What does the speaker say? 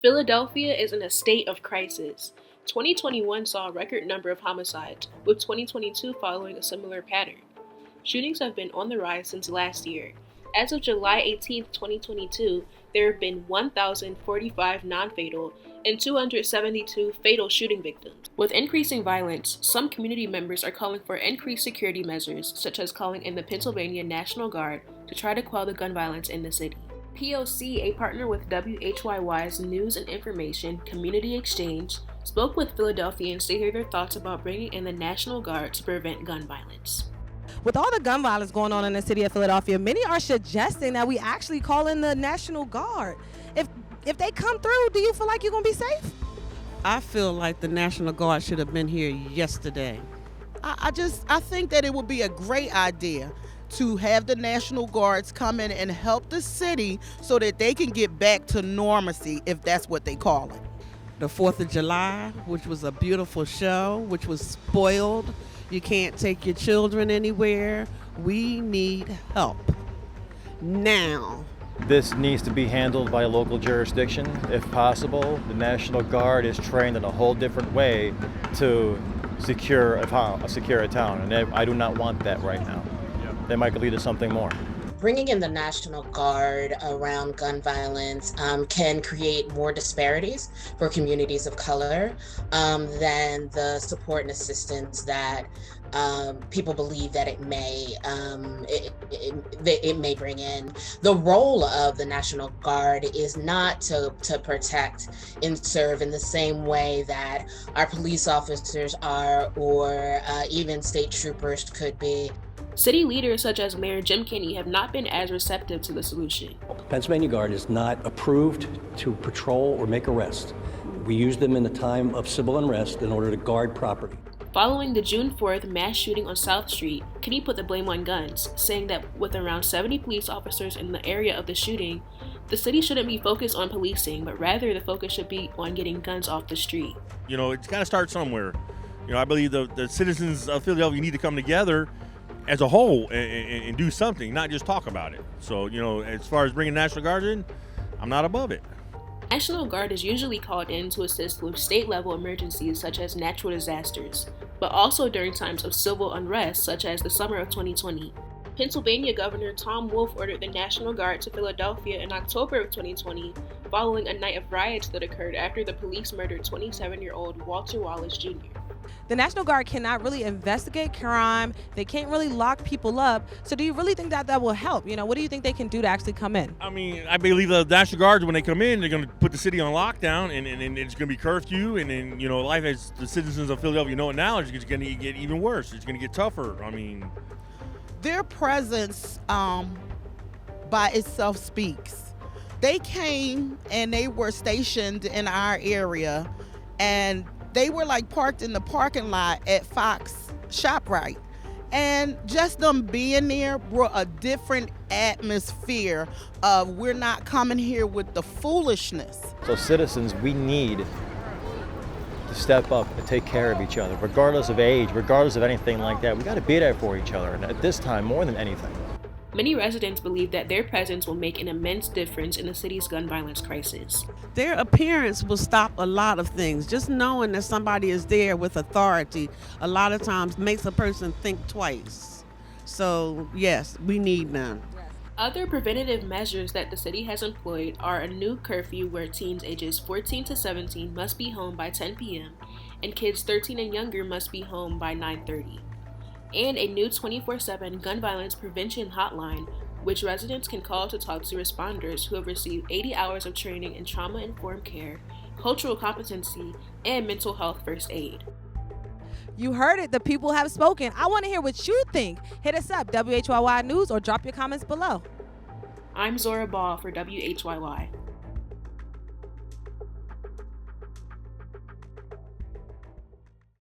Philadelphia is in a state of crisis. 2021 saw a record number of homicides, with 2022 following a similar pattern. Shootings have been on the rise since last year. As of July 18, 2022, there have been 1,045 non-fatal and 272 fatal shooting victims. With increasing violence, some community members are calling for increased security measures, such as calling in the Pennsylvania National Guard to try to quell the gun violence in the city. POC, a partner with WHYY's News and Information Community Exchange, spoke with Philadelphians to hear their thoughts about bringing in the National Guard to prevent gun violence. With all the gun violence going on in the city of Philadelphia, many are suggesting that we actually call in the National Guard. If they come through, do you feel like you're going to be safe? I feel like the National Guard should have been here yesterday. I think that it would be a great idea to have the National Guards come in and help the city so that they can get back to normalcy, if that's what they call it. The 4th of July, which was a beautiful show, which was spoiled. You can't take your children anywhere. We need help now. This needs to be handled by a local jurisdiction, if possible. The National Guard is trained in a whole different way to secure a town, and I do not want that right now. They might lead to something more. Bringing in the National Guard around gun violence can create more disparities for communities of color than the support and assistance that people believe that it may bring in. The role of the National Guard is not to protect and serve in the same way that our police officers are, or even state troopers could be. City leaders such as Mayor Jim Kenney have not been as receptive to the solution. Pennsylvania Guard is not approved to patrol or make arrests. We use them in the time of civil unrest in order to guard property. Following the June 4th mass shooting on South Street, Kenney put the blame on guns, saying that with around 70 police officers in the area of the shooting, the city shouldn't be focused on policing, but rather the focus should be on getting guns off the street. It's got to start somewhere. I believe the citizens of Philadelphia need to come together as a whole and do something, not just talk about it. So, as far as bringing National Guard in, I'm not above it. National Guard is usually called in to assist with state-level emergencies such as natural disasters, but also during times of civil unrest such as the summer of 2020. Pennsylvania Governor Tom Wolf ordered the National Guard to Philadelphia in October of 2020, following a night of riots that occurred after the police murdered 27-year-old Walter Wallace Jr. The National Guard cannot really investigate crime. They can't really lock people up. So do you really think that will help? What do you think they can do to actually come in? I believe the National Guards, when they come in, they're going to put the city on lockdown, and it's going to be curfew, and then, life as the citizens of Philadelphia know it now is going to get even worse. It's going to get tougher. Their presence by itself speaks. They came and they were stationed in our area, and they were parked in the parking lot at Fox ShopRite. And just them being there brought a different atmosphere of, we're not coming here with the foolishness. So citizens, we need to step up and take care of each other, regardless of age, regardless of anything like that. We got to be there for each other, and at this time, more than anything. Many residents believe that their presence will make an immense difference in the city's gun violence crisis. Their appearance will stop a lot of things. Just knowing that somebody is there with authority a lot of times makes a person think twice. So yes, we need them. Other preventative measures that the city has employed are a new curfew where teens ages 14 to 17 must be home by 10 p.m. and kids 13 and younger must be home by 9:30. And a new 24/7 gun violence prevention hotline, which residents can call to talk to responders who have received 80 hours of training in trauma-informed care, cultural competency, and mental health first aid. You heard it. The people have spoken. I want to hear what you think. Hit us up, WHYY News, or drop your comments below. I'm Zora Ball for WHYY.